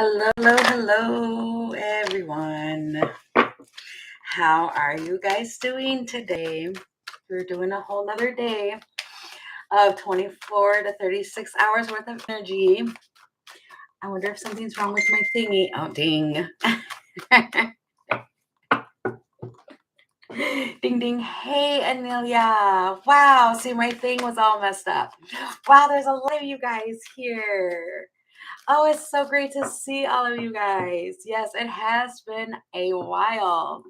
Hello, everyone. How are you guys doing today? We're doing a whole nother day of 24 to 36 hours worth of energy. I wonder if something's wrong with my thingy. Oh, ding. Ding, ding. Hey, Amelia. Wow. See, my thing was all messed up. Wow, there's a lot of you guys here. Oh, it's so great to see all of you guys. Yes, it has been a while.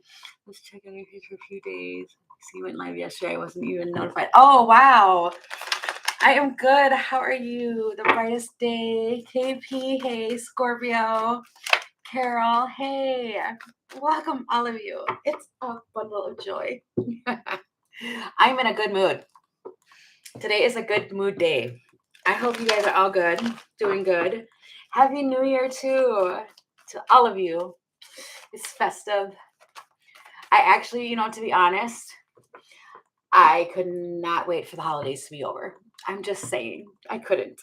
Let's check in here for a few days. See, you went live yesterday. I wasn't even notified. Oh, wow. I am good. How are you? The brightest day. KP, hey. Scorpio. Carol, hey. Welcome, all of you. It's a bundle of joy. I'm in a good mood. Today is a good mood day. I hope you guys are all good, doing good. Happy New Year to all of you. It's festive. I actually, to be honest, I could not wait for the holidays to be over. I'm just saying, I couldn't.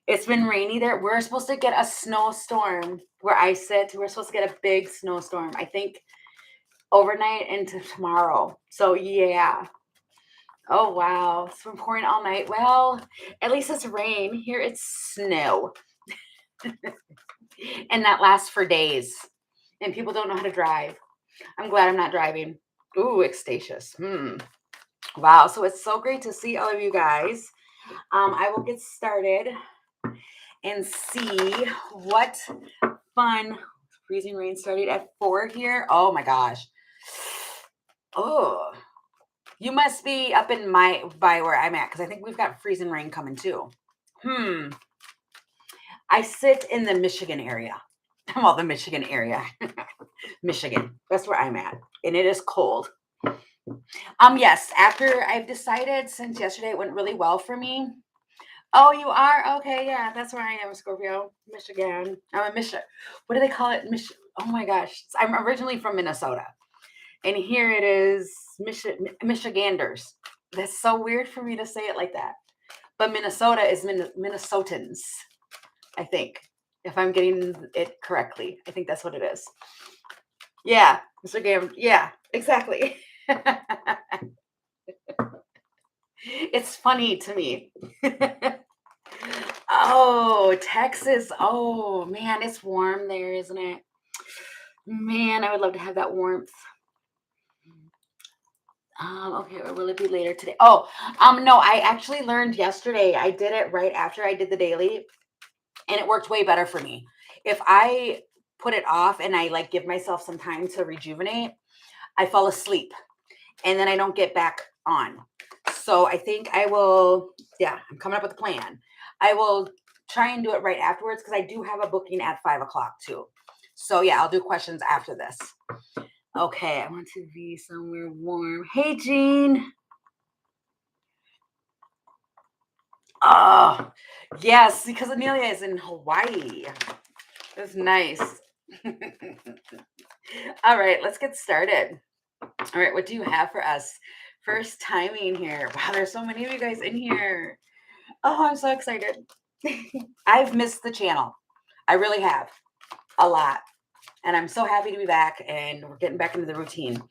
It's been rainy there. We're supposed to get a snowstorm where I sit. We're supposed to get a big snowstorm, I think, overnight into tomorrow. So, yeah. Oh, wow. It's been pouring all night. Well, at least it's rain. Here it's snow. And that lasts for days. And people don't know how to drive. I'm glad I'm not driving. Ooh, ecstatious. Wow. So it's so great to see all of you guys. I will get started and see what fun. Freezing rain started at 4 here. Oh my gosh. Oh, you must be up in by where I'm at because I think we've got freezing rain coming too. I sit in the Michigan area. Well, the Michigan area. Michigan. That's where I'm at. And it is cold. Yes, after I've decided since yesterday it went really well for me. Oh, you are? Okay, yeah, that's where I am, Scorpio. Michigan. I'm a Michigan. What do they call it? Oh my gosh. I'm originally from Minnesota. And here it is Michiganders. That's so weird for me to say it like that. But Minnesota is Minnesotans, I think. If I'm getting it correctly. I think that's what it is. Yeah, Mr. Gam. Yeah, exactly. It's funny to me. Oh, Texas. Oh, man, it's warm there, isn't it? Man, I would love to have that warmth. Okay, or will it be later today? Oh, no, I actually learned yesterday. I did it right after I did the daily, and it worked way better for me. If I put it off and I give myself some time to rejuvenate, I fall asleep and then I don't get back on. So I think I will, I'm coming up with a plan. I will try and do it right afterwards because I do have a booking at 5 o'clock too. So yeah, I'll do questions after this. Okay, I want to be somewhere warm. Hey, Jean. Oh, yes, because Amelia is in Hawaii. That's nice. All right, let's get started. All right, what do you have for us? First timing here. Wow, there's so many of you guys in here. Oh, I'm so excited. I've missed the channel. I really have. A lot. And I'm so happy to be back and we're getting back into the routine.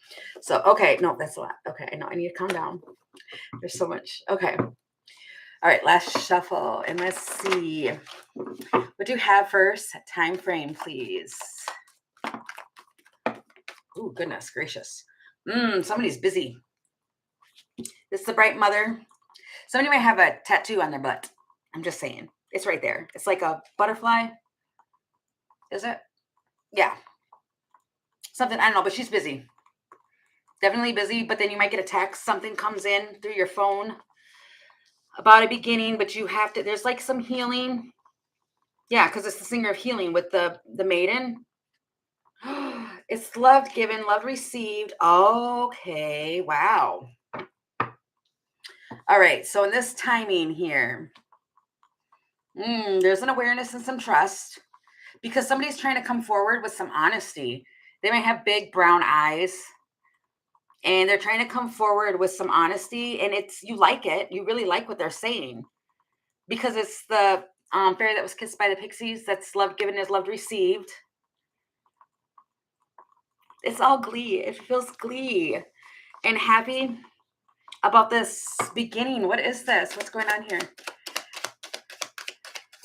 So, okay. No, that's a lot. Okay. No, I need to calm down. There's so much. Okay. All right. Last shuffle. And let's see. What do you have first? Time frame, please. Oh, goodness gracious. Somebody's busy. This is the bright mother. Somebody might have a tattoo on their butt. I'm just saying. It's right there. It's like a butterfly. Is it? Yeah. Something, I don't know, but she's busy. Definitely busy, but then you might get a text. Something comes in through your phone about a beginning, but you have to, there's like some healing. Yeah, because it's the singer of healing with the maiden. It's loved given, love received. Okay, wow. All right, so in this timing here, there's an awareness and some trust because somebody's trying to come forward with some honesty. They might have big brown eyes and they're trying to come forward with some honesty, and you like it. You really like what they're saying because it's the Fairy that was kissed by the pixies. That's love given is loved received. It's all glee. It feels glee and happy about this beginning. What is this? What's going on here?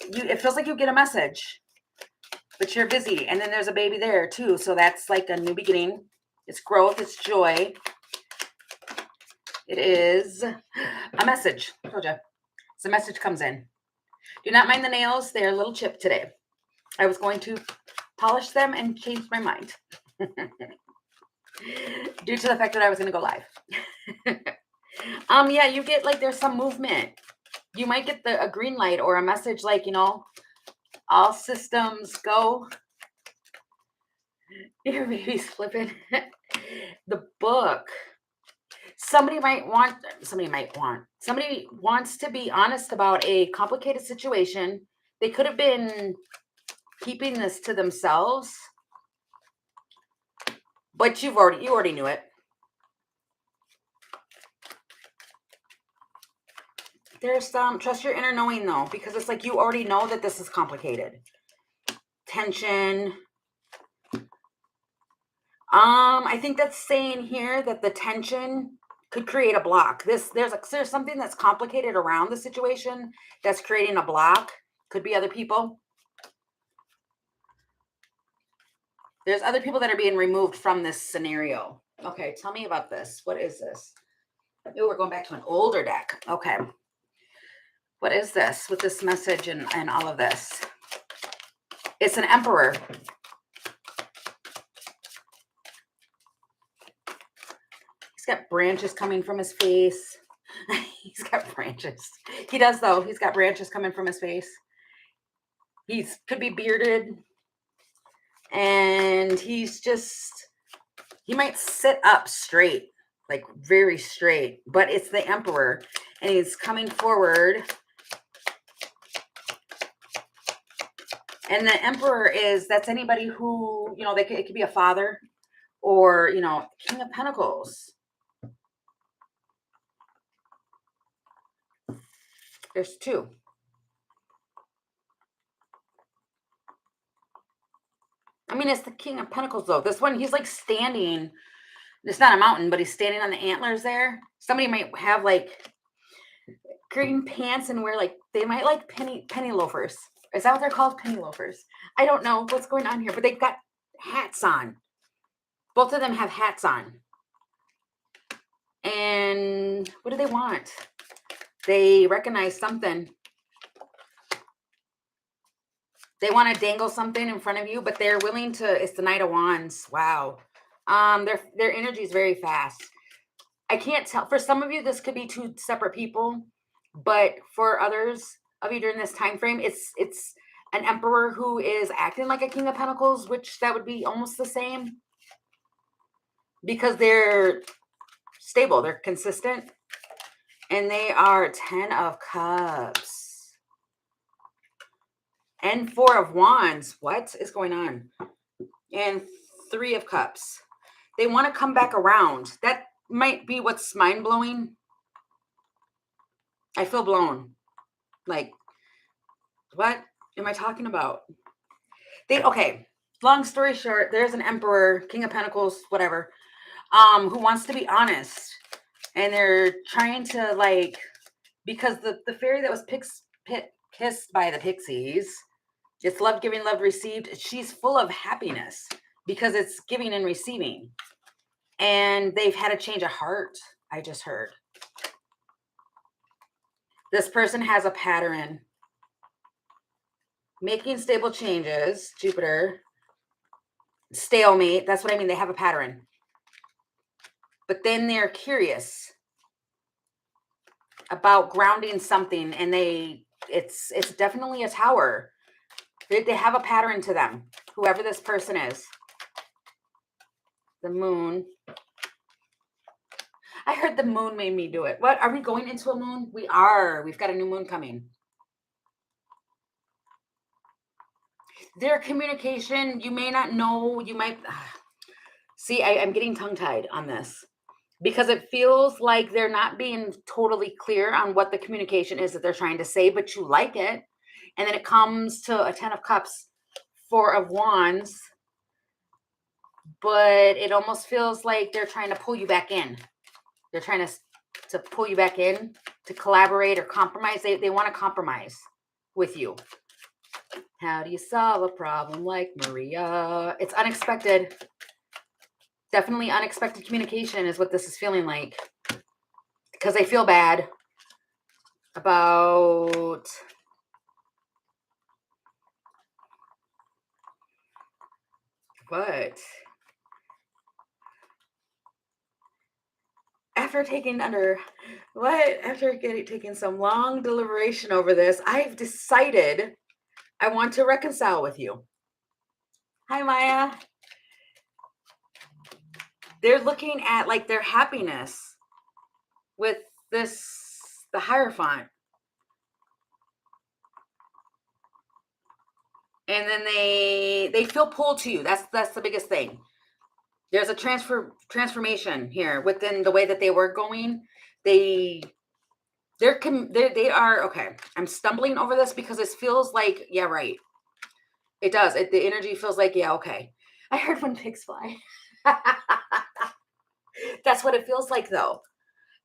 It feels like you get a message, but you're busy. And then there's a baby there too. So that's like a new beginning. It's growth. It's joy. It is a message. I told you. So message comes in. Do not mind the nails. They're a little chipped today. I was going to polish them and change my mind. Due to the fact that I was going to go live. Yeah, you get like there's some movement. You might get a green light or a message like, all systems go. Your baby's flipping. The book. Somebody wants to be honest about a complicated situation. They could have been keeping this to themselves, but you already knew it. There's trust your inner knowing though, because it's like you already know that this is complicated. Tension. I think that's saying here that the tension could create a block. There's something that's complicated around the situation that's creating a block. Could be other people. There's other people that are being removed from this scenario. Okay, tell me about this. What is this? Oh, we're going back to an older deck. Okay. What is this with this message and all of this? It's an emperor. He's got branches coming from his face. He's got branches. He does though. He's got branches coming from his face. Could be bearded. And he might sit up straight, like very straight, but it's the emperor and he's coming forward. And the emperor that's anybody who, it could be a father or, King of Pentacles. There's two. I mean, it's the King of Pentacles, though. This one, he's like standing. It's not a mountain, but he's standing on the antlers there. Somebody might have like green pants and wear they might like penny loafers. Is that what they're called? Penny loafers. I don't know what's going on here, but they've got hats on. Both of them have hats on. And what do they want? They recognize something. They want to dangle something in front of you, but they're willing to. It's the Knight of Wands. Wow. Their energy is very fast. I can't tell. For some of you, this could be two separate people, but for others of you during this time frame, it's an emperor who is acting like a King of Pentacles, which that would be almost the same because they're stable, they're consistent, and they are 10 of Cups and 4 of Wands. What is going on? And 3 of Cups. They want to come back around. That might be what's mind-blowing. I feel blown. Like, what am I talking about? Okay, long story short, there's an emperor, King of Pentacles, whatever, who wants to be honest. And they're trying to because the fairy that was kissed by the pixies, it's love giving, love received. She's full of happiness because it's giving and receiving. And they've had a change of heart, I just heard. This person has a pattern. Making stable changes, Jupiter. Stalemate, that's what I mean. They have a pattern. But then they're curious about grounding something, and it's definitely a tower. They have a pattern to them, whoever this person is. The moon. I heard the moon made me do it. What? Are we going into a moon? We are. We've got a new moon coming. Their communication, you may not know. You might... See, I'm getting tongue-tied on this because it feels like they're not being totally clear on what the communication is that they're trying to say, but you like it. And then it comes to a 10 of Cups, 4 of Wands. But it almost feels like they're trying to pull you back in. They're trying to pull you back in, to collaborate or compromise. They want to compromise with you. How do you solve a problem like Maria? It's unexpected. Definitely unexpected communication is what this is feeling like. Because they feel bad about what? After taking taking some long deliberation over this, I've decided I want to reconcile with you. Hi, Maya. They're looking at like their happiness with the Hierophant. And then they feel pulled to you. That's the biggest thing. There's a transformation here within the way that they were going. They are okay. I'm stumbling over this because it feels like, yeah, right. It does. The energy feels like, yeah, okay. I heard when pigs fly. That's what it feels like, though.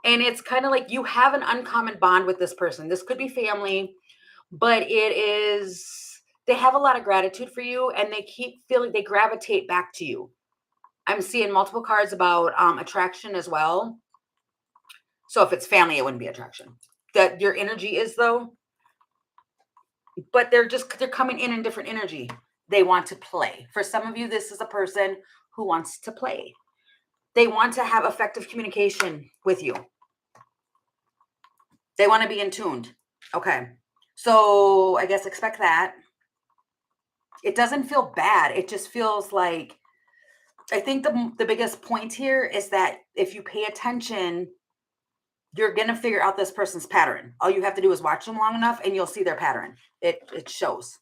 And it's kind of like you have an uncommon bond with this person. This could be family, but they have a lot of gratitude for you, and they keep feeling, they gravitate back to you. I'm seeing multiple cards about attraction as well. So if it's family, it wouldn't be attraction. That your energy is, though. But they're coming in different energy. They want to play. For some of you, this is a person who wants to play. They want to have effective communication with you. They want to be in tuned. Okay. So I guess expect that. It doesn't feel bad. It just feels like, I think the biggest point here is that if you pay attention, you're going to figure out this person's pattern. All you have to do is watch them long enough and you'll see their pattern. It shows.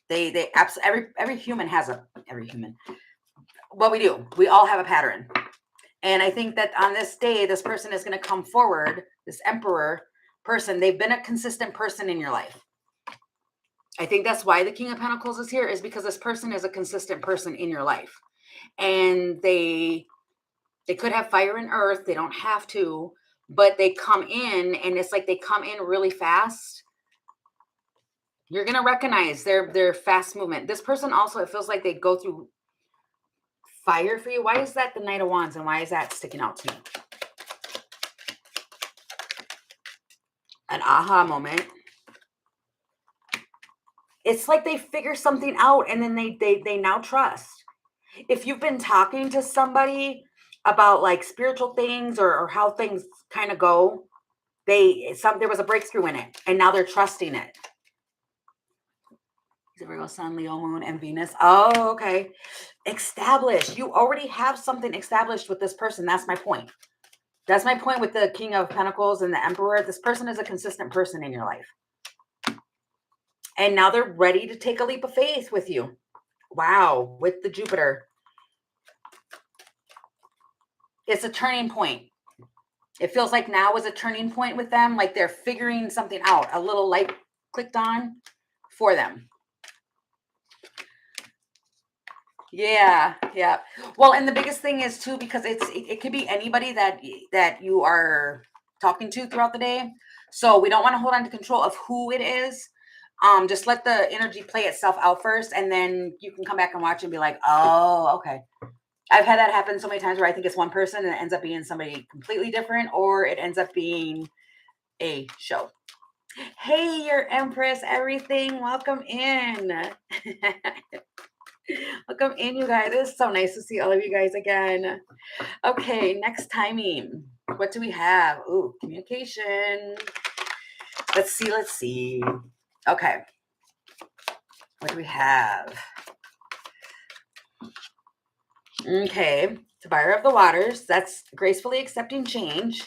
They absolutely, every human has every human. What we do, we all have a pattern. And I think that on this day, this person is going to come forward, this Emperor person. They've been a consistent person in your life. I think that's why the King of Pentacles is here, is because this person is a consistent person in your life. And they could have fire and earth. They don't have to, but they come in, and it's like they come in really fast. You're going to recognize their fast movement. This person also, it feels like they go through fire for you. Why is that the Knight of Wands, and why is that sticking out to me? An aha moment. It's like they figure something out, and then they now trust. If you've been talking to somebody about like spiritual things or how things kind of go, there was a breakthrough in it, and now they're trusting it. Virgo, Sun, Leo, Moon, and Venus. Oh, okay. Established. You already have something established with this person. That's my point. That's my point with the King of Pentacles and the Emperor. This person is a consistent person in your life. And now they're ready to take a leap of faith with you. Wow. With the Jupiter. It's a turning point. It feels like now is a turning point with them. Like they're figuring something out. A little light clicked on for them. Yeah. Well, and the biggest thing is too, because it could be anybody that you are talking to throughout the day. So we don't want to hold on to control of who it is. Just let the energy play itself out first, and then you can come back and watch and be like, oh, okay. I've had that happen so many times where I think it's one person and it ends up being somebody completely different, or it ends up being a show. Hey, your Empress, everything. Welcome in. Welcome in, you guys. It's so nice to see all of you guys again. Okay, next timing. What do we have? Ooh, communication. Let's see. Okay. What do we have? Okay, the buyer of the waters. That's gracefully accepting change.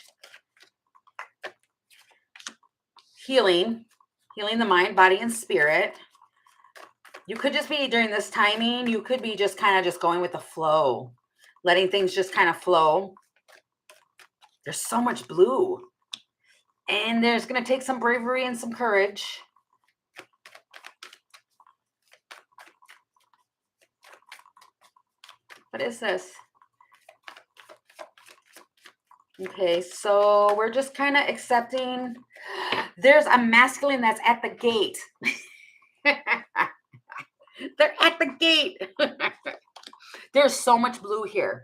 Healing the mind, body, and spirit. You could just be, during this timing, you could be just kind of just going with the flow, letting things just kind of flow. There's so much blue. And there's going to take some bravery and some courage. What is this? Okay, so we're just kind of accepting. There's a masculine that's at the gate. They're at the gate. There's so much blue here.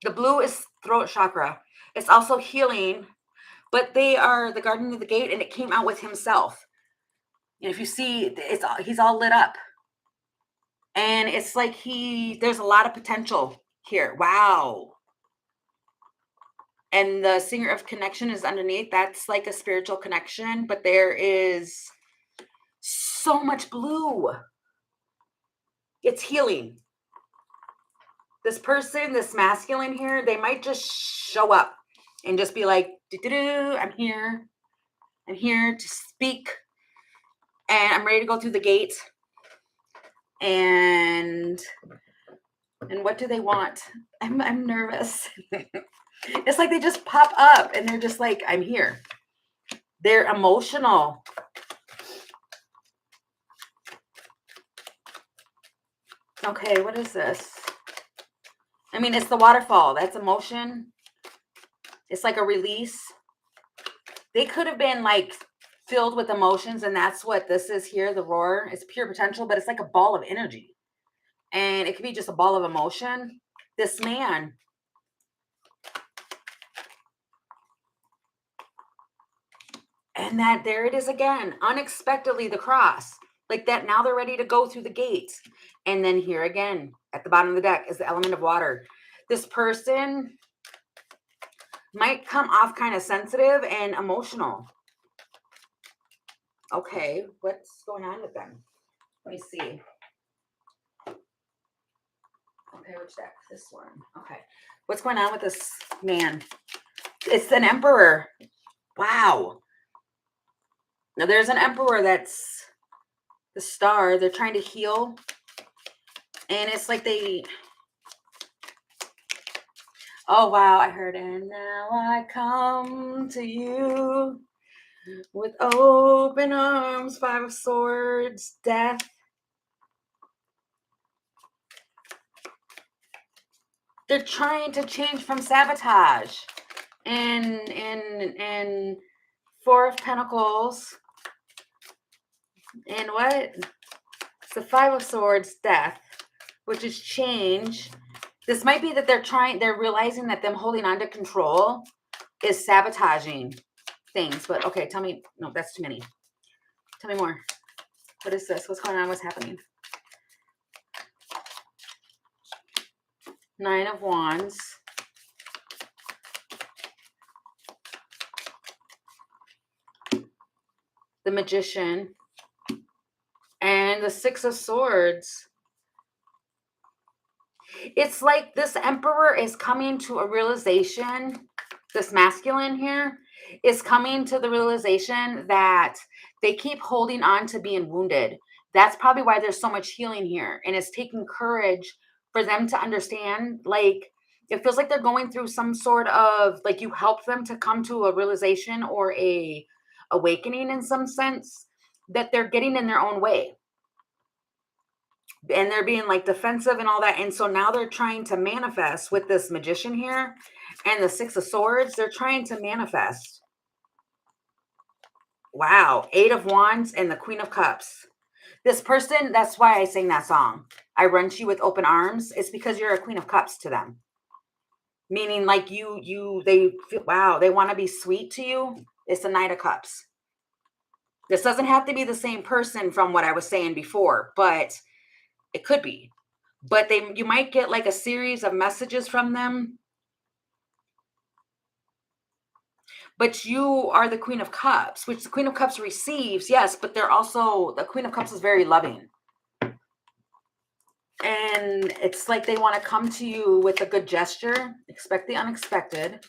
The blue is throat chakra. It's also healing, but they are the guardian of the gate, and it came out with himself. And if you see, he's all lit up, and it's like there's a lot of potential here. Wow. And the singer of connection is underneath. That's like a spiritual connection, but there is so much blue. It's healing. This person, this masculine here, they might just show up and just be like, I'm here. I'm here to speak. And I'm ready to go through the gate. And what do they want? I'm nervous. It's like they just pop up and they're just like, I'm here. They're emotional. Okay, what is this? I mean, it's the waterfall. That's emotion. It's like a release. They could have been like filled with emotions, and that's what this is here. The roar is pure potential, but it's like a ball of energy. And it could be just a ball of emotion. This man. And that there it is again. Unexpectedly, the cross. Like that, now they're ready to go through the gates. And then here again, at the bottom of the deck, is the element of water. This person might come off kind of sensitive and emotional. Okay, what's going on with them? Let me see. Okay, which deck? This one. Okay. What's going on with this man? It's an emperor. Wow. Now there's an emperor that's the star. They're trying to heal. And it's like oh, wow. I heard, and now I come to you with open arms, 5 of Swords, death. They're trying to change from sabotage. And 4 of Pentacles. And what? It's the 5 of Swords, death, which is change. This might be that they're realizing that them holding on to control is sabotaging things. But okay, tell me, no, that's too many. Tell me more. What is this? What's going on? What's happening? 9 of Wands. The Magician. And the 6 of Swords. It's like this emperor is coming to a realization, this masculine here is coming to the realization that they keep holding on to being wounded. That's probably why there's so much healing here. And it's taking courage for them to understand, like, it feels like they're going through some sort of, like, you help them to come to a realization or a awakening in some sense that they're getting in their own way. And they're being like defensive and all that. And so now they're trying to manifest with this Magician here and the 6 of Swords. They're trying to manifest. Wow. 8 of Wands and the Queen of Cups. This person, that's why I sing that song. I run to you with open arms. It's because you're a Queen of Cups to them. Meaning like they feel, wow, they want to be sweet to you. It's the Knight of Cups. This doesn't have to be the same person from what I was saying before, but it could be. But you might get like a series of messages from them. But you are the Queen of Cups, which the Queen of Cups receives, yes, but they're also, the Queen of Cups is very loving. And it's like they want to come to you with a good gesture. Expect the unexpected.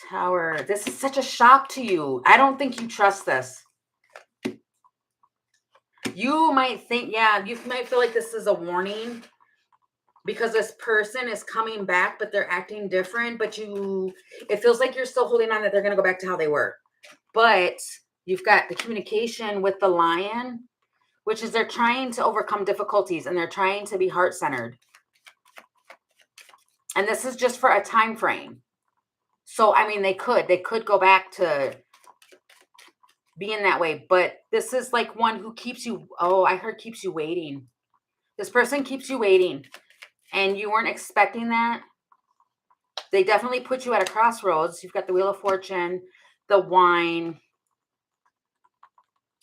Tower. This is such a shock to you. I don't think you trust this. You might think, yeah, you might feel like this is a warning because this person is coming back, but they're acting different. But it feels like you're still holding on that they're going to go back to how they were. But you've got the communication with the Lion, which is they're trying to overcome difficulties and they're trying to be heart-centered. And this is just for a time frame. So, I mean, they could go back to being that way, but this is like one who keeps you, oh, I heard keeps you waiting. This person keeps you waiting and you weren't expecting that. They definitely put you at a crossroads. You've got the Wheel of Fortune, the Wine.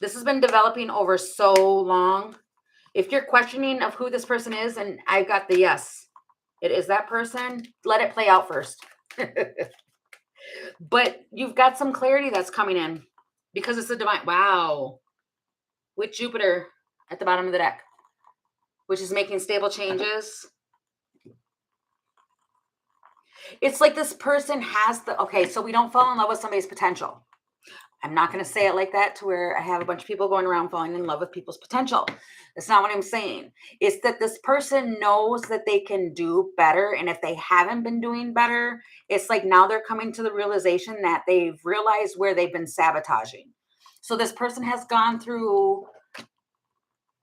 This has been developing over so long. If you're questioning of who this person is, and I got the yes, it is that person, let it play out first. But you've got some clarity that's coming in because it's a divine, wow, with Jupiter at the bottom of the deck, which is making stable changes. It's like this person has the, okay, so we don't fall in love with somebody's potential. I'm not going to say it like that to where I have a bunch of people going around falling in love with people's potential. That's not what I'm saying. It's that this person knows that they can do better. And if they haven't been doing better, it's like now they're coming to the realization that they've realized where they've been sabotaging. So this person has gone through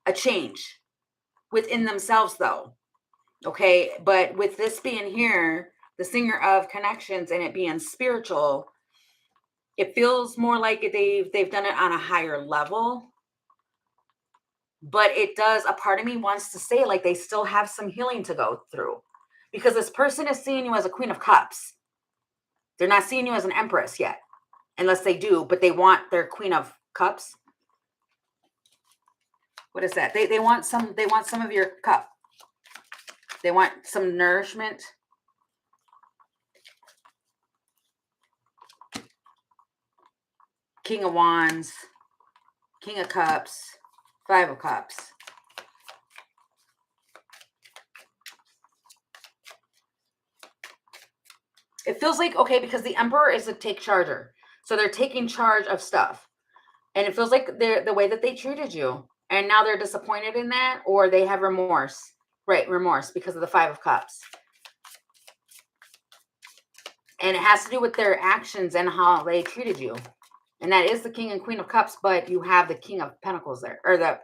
a change within themselves, though. Okay. But with this being here, the Singer of Connections and it being spiritual, it feels more like they've done it on a higher level. But it does, a part of me wants to say like they still have some healing to go through because this person is seeing you as a Queen of Cups. They're not seeing you as an Empress yet, unless they do, but they want their Queen of Cups. What is that? They want some of your cup. They want some nourishment. King of Wands, King of Cups, Five of Cups. It feels like, okay, because the Emperor is a take charger. So they're taking charge of stuff. And it feels like they're the way that they treated you. And now they're disappointed in that, or they have remorse. Right, remorse because of the Five of Cups. And it has to do with their actions and how they treated you. And that is the King and Queen of Cups, but you have the King of Pentacles there. Or not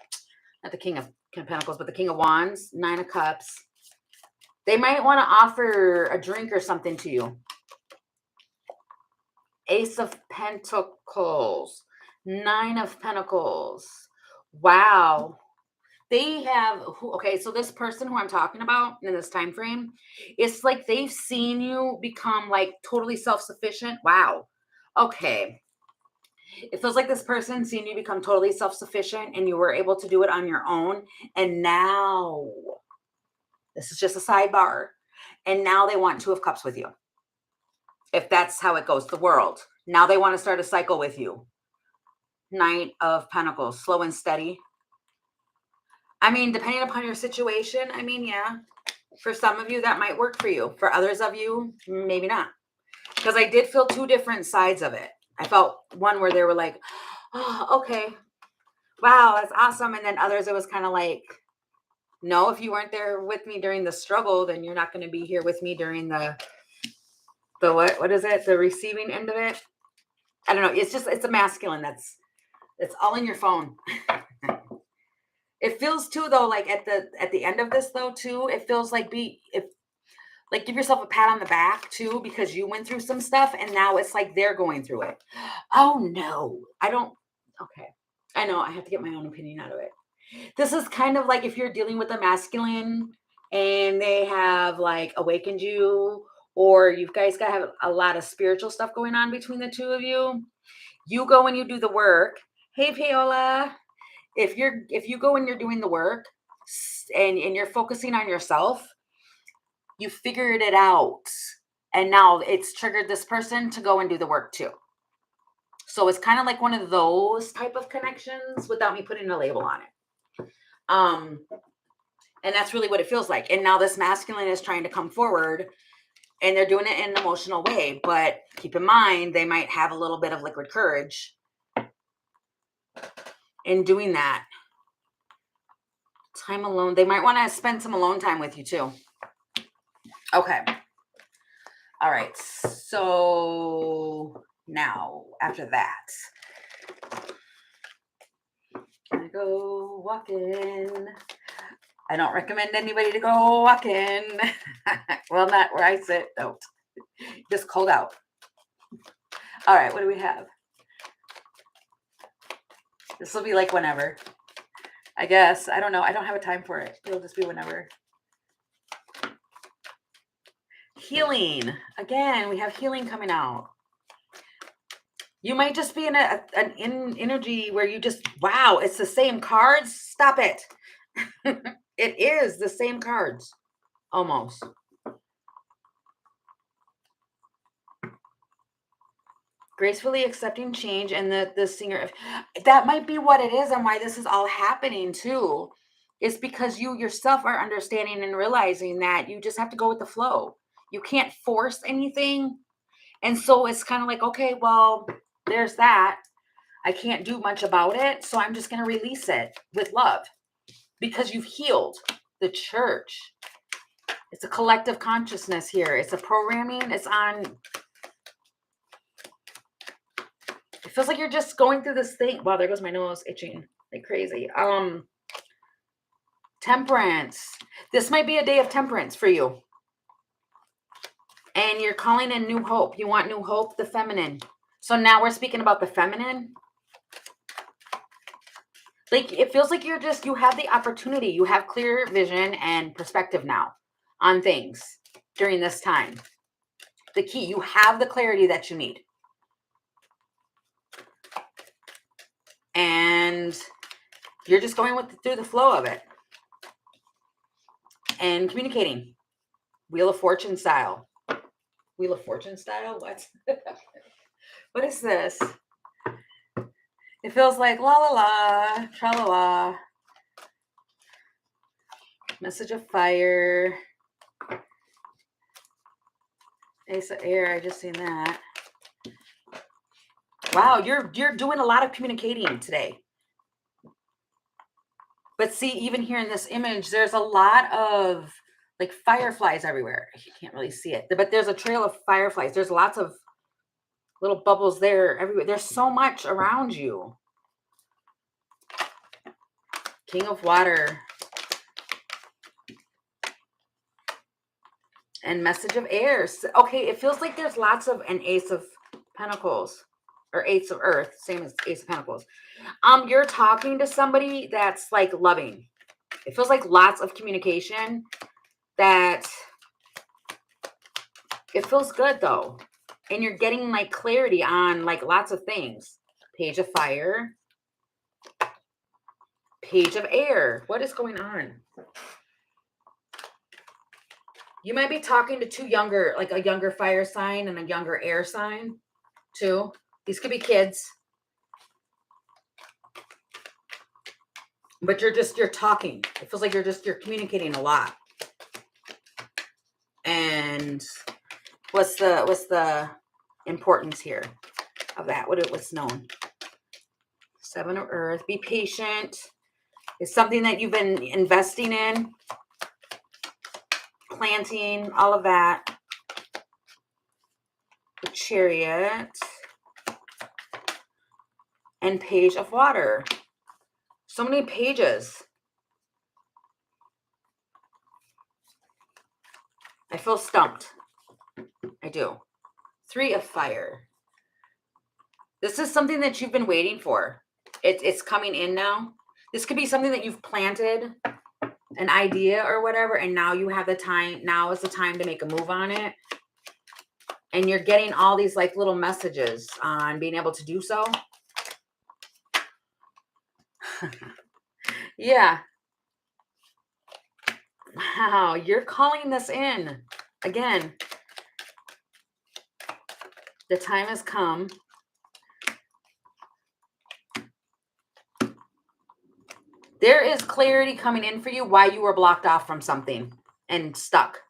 the King of Pentacles, but the King of Wands, Nine of Cups. They might want to offer a drink or something to you. Ace of Pentacles, Nine of Pentacles. Wow. They have, okay, so this person who I'm talking about in this time frame, it's like they've seen you become like totally self-sufficient. Wow. Okay. It feels like this person seen you become totally self-sufficient and you were able to do it on your own. And now, this is just a sidebar. And now they want Two of Cups with you. If that's how it goes, the world. Now they want to start a cycle with you. Knight of Pentacles, slow and steady. I mean, depending upon your situation, I mean, yeah, for some of you, that might work for you. For others of you, maybe not. Because I did feel two different sides of it. I felt one where they were like, oh, okay, wow, that's awesome. And then others, it was kind of like, no, if you weren't there with me during the struggle, then you're not going to be here with me during the what is it? The receiving end of it. I don't know. It's just, it's a masculine. It's all in your phone. It feels too though, like at the end of this though too, it feels like give yourself a pat on the back too, because you went through some stuff and now it's like they're going through it. Oh no, I don't. Okay. I know I have to get my own opinion out of it. This is kind of like if you're dealing with a masculine and they have like awakened you, or you guys got have a lot of spiritual stuff going on between the two of you. You go and you do the work. Hey, Paola. If you go and you're doing the work and you're focusing on yourself, you figured it out. And now it's triggered this person to go and do the work too. So it's kind of like one of those type of connections without me putting a label on it. And that's really what it feels like. And now this masculine is trying to come forward and they're doing it in an emotional way. But keep in mind, they might have a little bit of liquid courage in doing that. Time alone. They might want to spend some alone time with you too. Okay. All right. So now after that. Gonna go walking. I don't recommend anybody to go walking. Well, not where I sit. Don't. Just cold out. All right, what do we have? This will be like whenever. I guess. I don't know. I don't have a time for it. It'll just be whenever. Healing. Again, we have healing coming out. You might just be in an energy where you just, wow, it's the same cards. Stop it. It is the same cards. Almost. Gracefully accepting change, and the singer, that might be what it is, and why this is all happening too. It's because you yourself are understanding and realizing that you just have to go with the flow. You can't force anything. And so it's kind of like, okay, well, there's that. I can't do much about it. So I'm just going to release it with love because you've healed the church. It's a collective consciousness here. It's a programming. It's on. It feels like you're just going through this thing. Wow, there goes my nose itching like crazy. Temperance. This might be a day of temperance for you. And you're calling in new hope. You want new hope, the feminine. So now we're speaking about the feminine. Like, it feels like you have the opportunity. You have clear vision and perspective now on things during this time. The key, you have the clarity that you need. And you're just going through the flow of it. And communicating. Wheel of Fortune style. Wheel of Fortune style? What? What is this? It feels like la la la, tra la la. Message of fire. Ace of air, I just seen that. Wow, you're doing a lot of communicating today. But see, even here in this image, there's a lot of like fireflies everywhere. You can't really see it, but there's a trail of fireflies. There's lots of little bubbles there everywhere. There's so much around you. King of water. And message of air. Okay, it feels like there's lots of an ace of pentacles or ace of earth, same as ace of pentacles. You're talking to somebody that's like loving. It feels like lots of communication that it feels good though. And you're getting like clarity on like lots of things. Page of fire. Page of air. What is going on? You might be talking to two younger, like a younger fire sign and a younger air sign too. These could be kids. But you're talking. It feels like you're communicating a lot. And what's the importance here of that? What's known? Seven of Earth. Be patient. It's something that you've been investing in. Planting, all of that. The Chariot. And Page of Water. So many pages. I feel stumped. I do. Three of Fire. This is something that you've been waiting for. It's coming in now. This could be something that you've planted, an idea or whatever, and now you have the time. Now is the time to make a move on it. And you're getting all these like little messages on being able to do so. Yeah. Wow, you're calling this in. Again, the time has come. There is clarity coming in for you why you were blocked off from something and stuck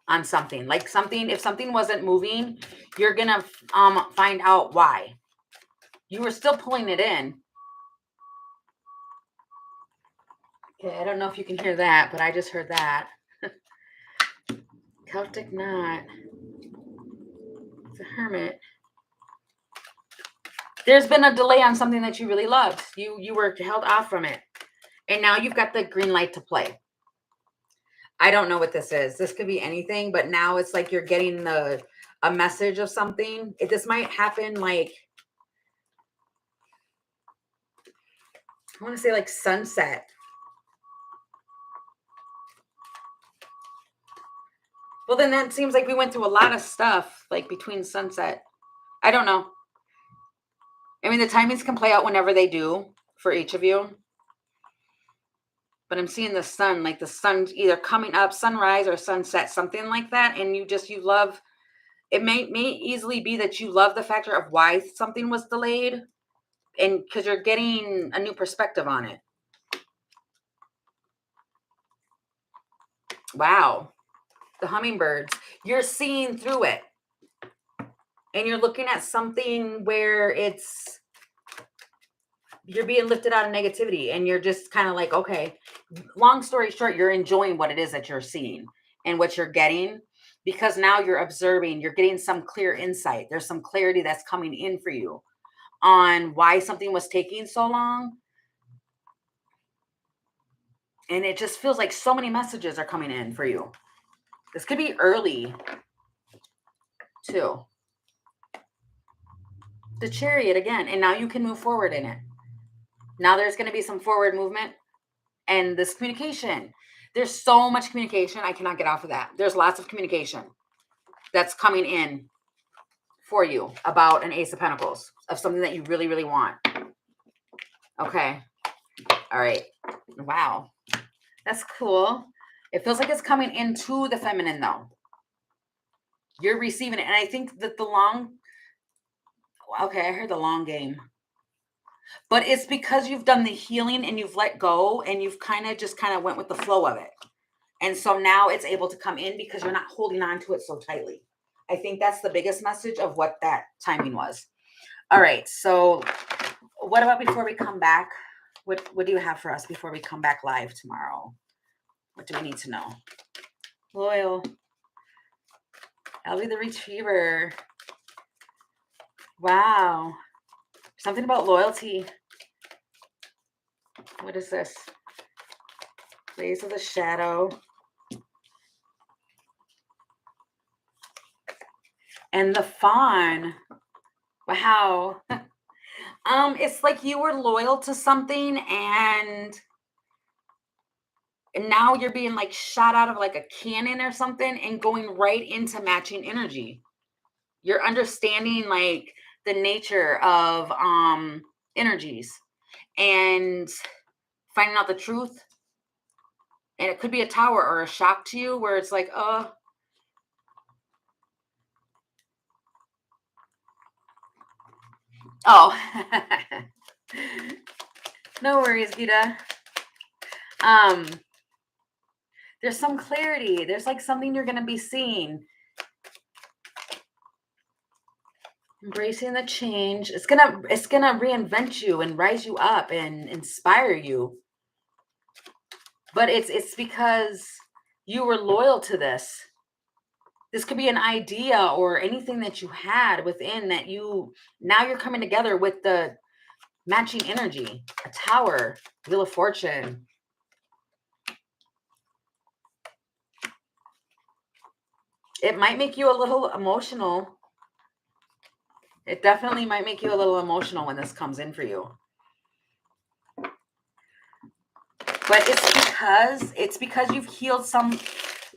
on something. Like something, if something wasn't moving, you're going to find out why. You were still pulling it in. Okay, I don't know if you can hear that, but I just heard that. Celtic knot. It's a Hermit. There's been a delay on something that you really loved. You were held off from it. And now you've got the green light to play. I don't know what this is. This could be anything, but now it's like you're getting a message of something. This might happen like, I want to say like sunset. Well, then that seems like we went through a lot of stuff like between sunset. I don't know. I mean, the timings can play out whenever they do for each of you. But I'm seeing the sun, like the sun's either coming up, sunrise or sunset, something like that. And you love, it may easily be that you love the factor of why something was delayed, and because you're getting a new perspective on it. Wow. The hummingbirds, you're seeing through it. And you're looking at something where you're being lifted out of negativity, and you're just kind of like, okay, long story short, you're enjoying what it is that you're seeing and what you're getting, because now you're observing, you're getting some clear insight. There's some clarity that's coming in for you on why something was taking so long. And it just feels like so many messages are coming in for you. This could be early too. The Chariot again, and now you can move forward in it. Now there's going to be some forward movement, and this communication. There's so much communication. I cannot get off of that. There's lots of communication that's coming in for you about an Ace of Pentacles, of something that you really, really want. Okay. All right. Wow. That's cool. It feels like it's coming into the feminine though. You're receiving it. And I think that okay, I heard the long game. But it's because you've done the healing and you've let go, and you've kind of went with the flow of it. And so now it's able to come in because you're not holding on to it so tightly. I think that's the biggest message of what that timing was. All right. So what about before we come back? What do you have for us before we come back live tomorrow? What do we need to know? Loyal. I'll be the retriever. Wow. Something about loyalty. What is this? Rays of the Shadow. And the Fawn. Wow. It's like you were loyal to something, and now you're being like shot out of like a cannon or something and going right into matching energy. You're understanding like the nature of energies and finding out the truth. And it could be a tower or a shock to you where it's like, oh, no worries, Gita. There's some clarity. There's like something you're going to be seeing. Embracing the change. It's gonna reinvent you and rise you up and inspire you. But it's because you were loyal to this. This could be an idea or anything that you had within that now you're coming together with the matching energy. A tower, Wheel of Fortune. It might make you a little emotional. It definitely might make you a little emotional when this comes in for you. But it's because you've healed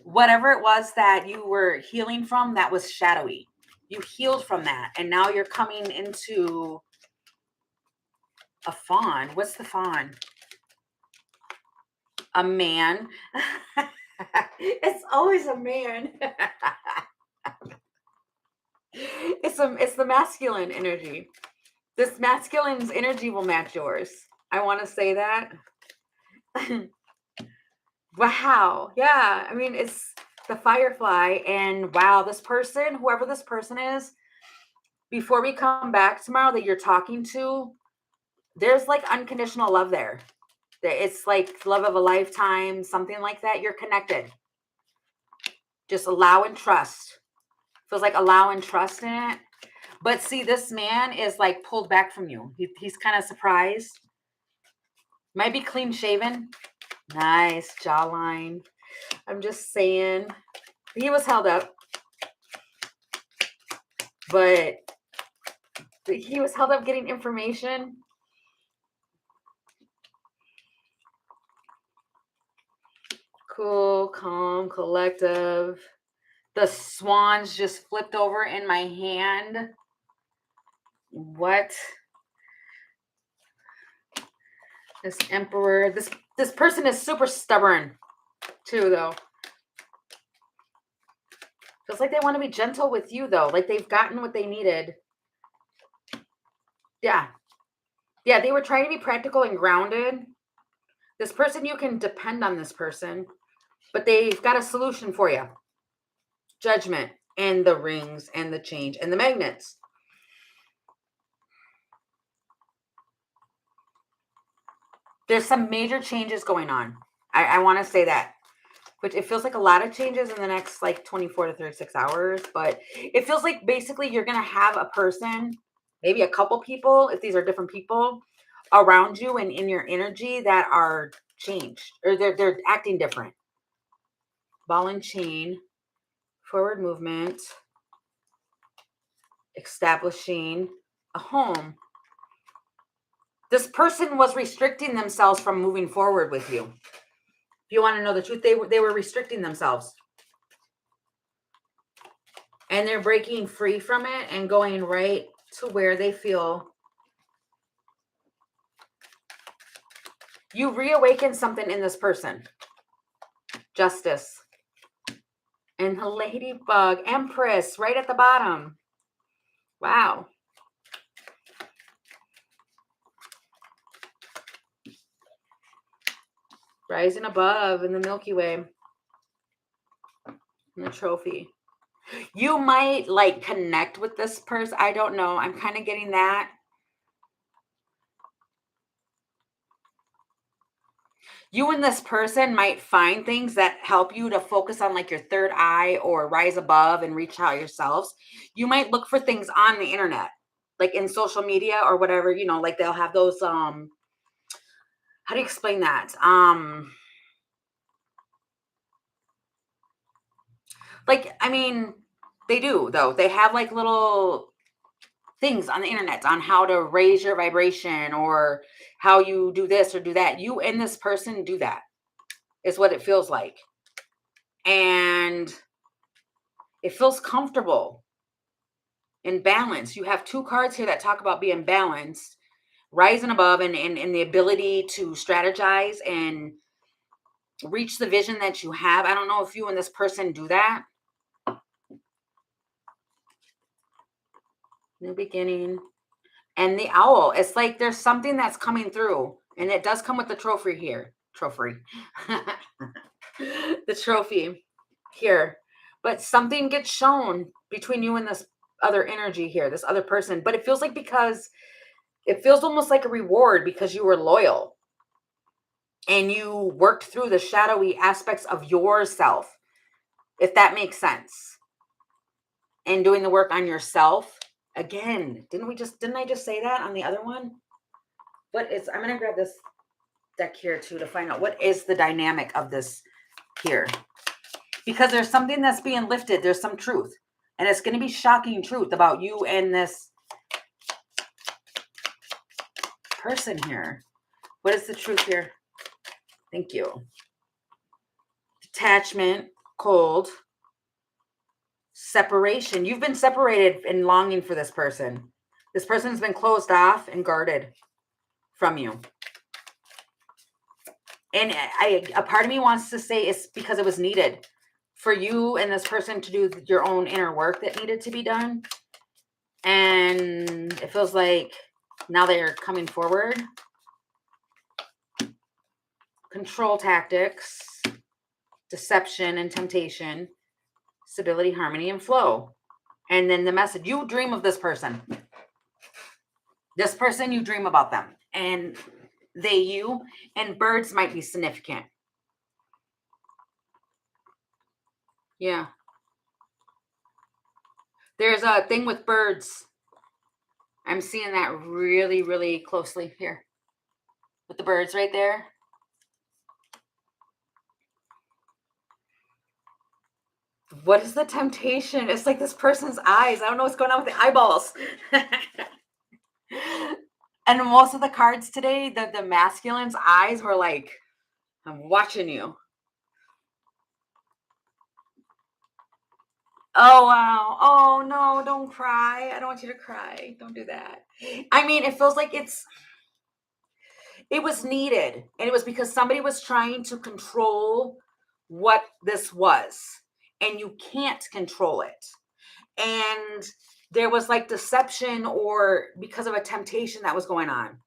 whatever it was that you were healing from that was shadowy. You healed from that, and now you're coming into a fawn. What's the fawn? A man. It's always a man. It's the masculine energy. This masculine's energy will match yours. I want to say that. Wow. Yeah. I mean, it's the Firefly, and wow, this person, whoever this person is, before we come back tomorrow that you're talking to, there's like unconditional love there. It's like love of a lifetime, something like that. You're connected. Just allow and trust. Feels like allow and trust in it. But see, this man is like pulled back from you. He's kind of surprised. Might be clean shaven. Nice jawline. I'm just saying. He was held up. But he was held up getting information. Cool, calm, collective. The swans just flipped over in my hand. What? This emperor. This person is super stubborn too, though. Feels like they want to be gentle with you, though. Like they've gotten what they needed. Yeah. Yeah, they were trying to be practical and grounded. This person, you can depend on this person, but they've got a solution for you. Judgment and the rings and the change and the magnets. There's some major changes going on. I want to say that. Which it feels like a lot of changes in the next like 24 to 36 hours. But it feels like basically you're going to have a person, maybe a couple people, if these are different people, around you and in your energy that are changed. Or they're acting different. Ball and chain. Forward movement. Establishing a home. This person was restricting themselves from moving forward with you. If you want to know the truth, they were restricting themselves. And they're breaking free from it and going right to where they feel. You reawaken something in this person. Justice. And the ladybug, Empress, right at the bottom. Wow. Rising above in the Milky Way. And the trophy. You might like connect with this person. I don't know. I'm kind of getting that. You and this person might find things that help you to focus on like your third eye or rise above and reach out yourselves. You might look for things on the internet, like in social media or whatever, you know, like they'll have those, how do you explain that? Like, I mean, they do though. They have like little things on the internet on how to raise your vibration or how you do this or do that. You and this person do that is what it feels like. And it feels comfortable and balanced. You have two cards here that talk about being balanced, rising above and the ability to strategize and reach the vision that you have. I don't know if you and this person do that. New beginning. And the owl. It's like there's something that's coming through. And it does come with the trophy here. Trophy. The trophy here. But something gets shown between you and this other energy here, this other person. But it feels like because it feels almost like a reward because you were loyal and you worked through the shadowy aspects of yourself, if that makes sense. And doing the work on yourself. Again, didn't I just say that on the other one? I'm going to grab this deck here too to find out what is the dynamic of this here. Because there's something that's being lifted. There's some truth. And it's going to be shocking truth about you and this person here. What is the truth here? Thank you. Detachment, cold, separation. You've been separated and longing for this person. This person's been closed off and guarded from you. And a part of me wants to say it's because it was needed for you and this person to do your own inner work that needed to be done. And it feels like now they're coming forward. Control tactics, deception and temptation, stability, harmony, and flow. And then the message, you dream of this person. This person, you dream about them. And they, you, and birds might be significant. Yeah. There's a thing with birds I'm seeing that really, really closely here with the birds right there. What is the temptation? It's like this person's eyes. I don't know what's going on with the eyeballs. And most of the cards today, the masculine's eyes were like, I'm watching you. Oh, wow. Oh, no, don't cry. I don't want you to cry. Don't do that. I mean, it feels like it was needed. And it was because somebody was trying to control what this was. And you can't control it. And there was like deception or because of a temptation that was going on.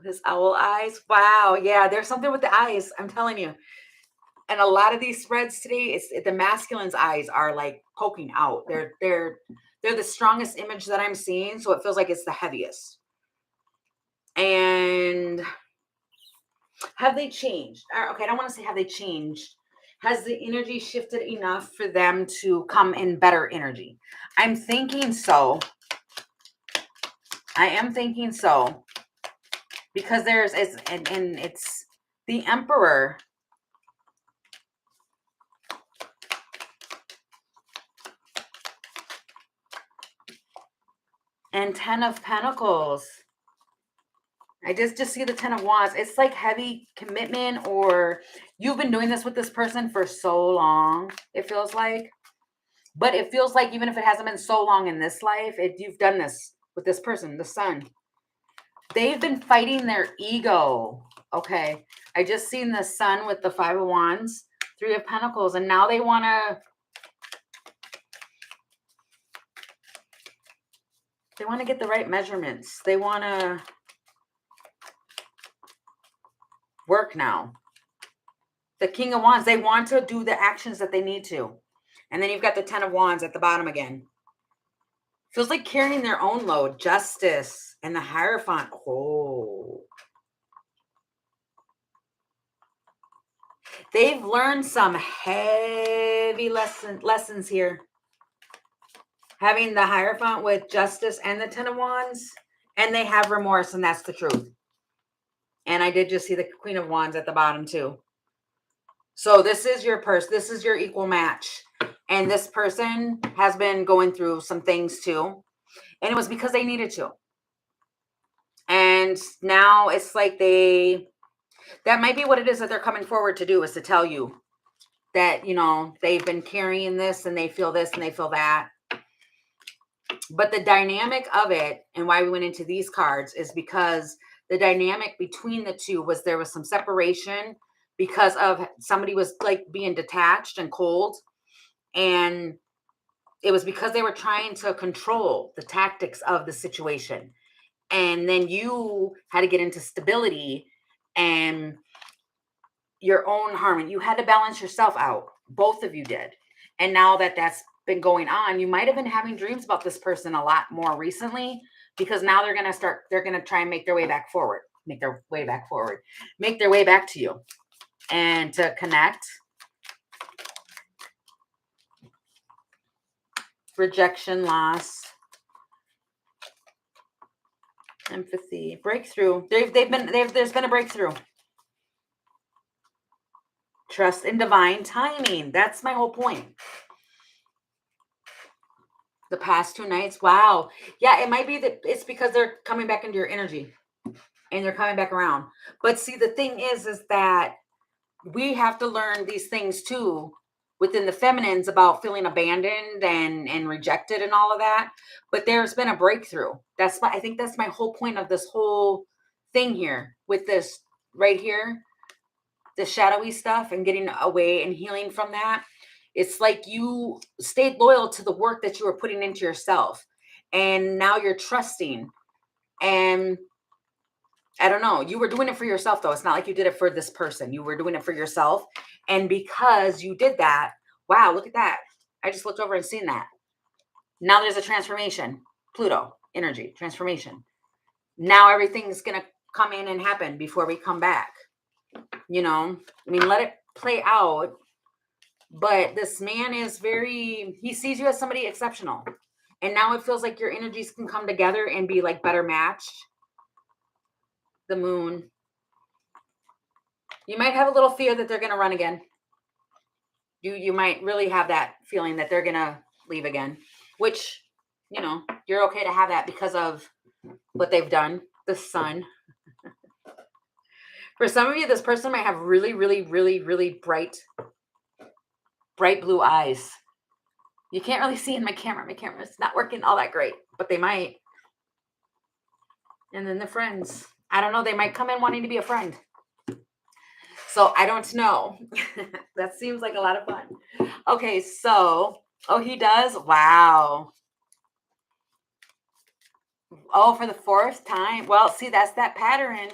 His owl eyes. Wow. Yeah, there's something with the eyes. I'm telling you. And a lot of these spreads today, it's the masculine's eyes are like poking out. They're the strongest image that I'm seeing, so it feels like it's the heaviest. And have they changed? Okay, I don't want to say have they changed. Has the energy shifted enough for them to come in better energy? I'm thinking so. I am thinking so. Because and it's the Emperor. And 10 of Pentacles. I just see the 10 of Wands. It's like heavy commitment, or you've been doing this with this person for so long, it feels like. But it feels like even if it hasn't been so long in this life, you've done this with this person, the Sun. They've been fighting their ego. Okay. I just seen the Sun with the 5 of Wands, 3 of Pentacles, and now they want to get the right measurements. They want to work now. The King of Wands, they want to do the actions that they need to. And then you've got the 10 of Wands at the bottom again. Feels like carrying their own load. Justice and the Hierophant. Oh. They've learned some heavy lessons here. Having the Hierophant with Justice and the 10 of Wands. And they have remorse, and that's the truth. And I did just see the Queen of Wands at the bottom too. So this is your person. This is your equal match. And this person has been going through some things too. And it was because they needed to. And now it's like that might be what it is that they're coming forward to do, is to tell you that, they've been carrying this and they feel this and they feel that. But the dynamic of it, and why we went into these cards, is because the dynamic between the two was there was some separation because of somebody was like being detached and cold. And it was because they were trying to control the tactics of the situation. And then you had to get into stability and your own harmony. You had to balance yourself out. Both of you did. And now that that's been going on, you might have been having dreams about this person a lot more recently, because now they're going to try and make their way back forward, make their way back to you and to connect. Rejection, loss, empathy, breakthrough. There's been a breakthrough. Trust in divine timing. That's my whole point. The past 2 nights. Wow. Yeah, it might be that it's because they're coming back into your energy and they're coming back around. But see, the thing is that we have to learn these things too within the feminines about feeling abandoned and rejected and all of that. But there's been a breakthrough. I think that's my whole point of this whole thing here with this right here, the shadowy stuff and getting away and healing from that. It's like you stayed loyal to the work that you were putting into yourself. And now you're trusting. And I don't know, you were doing it for yourself though. It's not like you did it for this person. You were doing it for yourself. And because you did that, wow, look at that. I just looked over and seen that. Now there's a transformation. Pluto, energy, transformation. Now everything's going to come in and happen before we come back. Let it play out. But this man is he sees you as somebody exceptional. And now it feels like your energies can come together and be like better matched. The Moon. You might have a little fear that they're going to run again. You might really have that feeling that they're going to leave again, which, you know, you're okay to have that because of what they've done. The Sun. For some of you, this person might have really, really, really, really bright blue eyes. You can't really see in my camera. My camera's not working all that great, but they might. And then the Friends. I don't know. They might come in wanting to be a friend. So I don't know. That seems like a lot of fun. Okay, so, oh, he does? Wow. Oh, for the 4th time. Well, see, that's that pattern.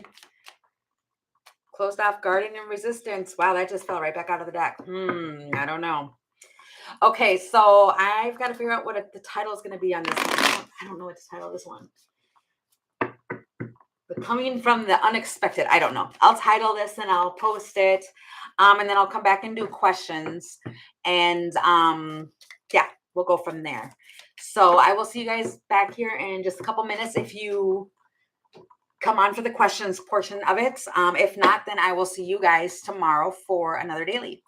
Closed off, guarding, and resistance. Wow, that just fell right back out of the deck. I don't know. Okay, so I've got to figure out what the title is going to be on this one. I don't know what to title this one. The Coming from the Unexpected. I don't know. I'll title this and I'll post it. And then I'll come back and do questions. And yeah, we'll go from there. So I will see you guys back here in just a couple minutes if you come on for the questions portion of it. If not, then I will see you guys tomorrow for another daily.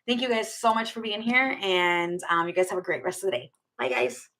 Thank you guys so much for being here. And you guys have a great rest of the day. Bye, guys.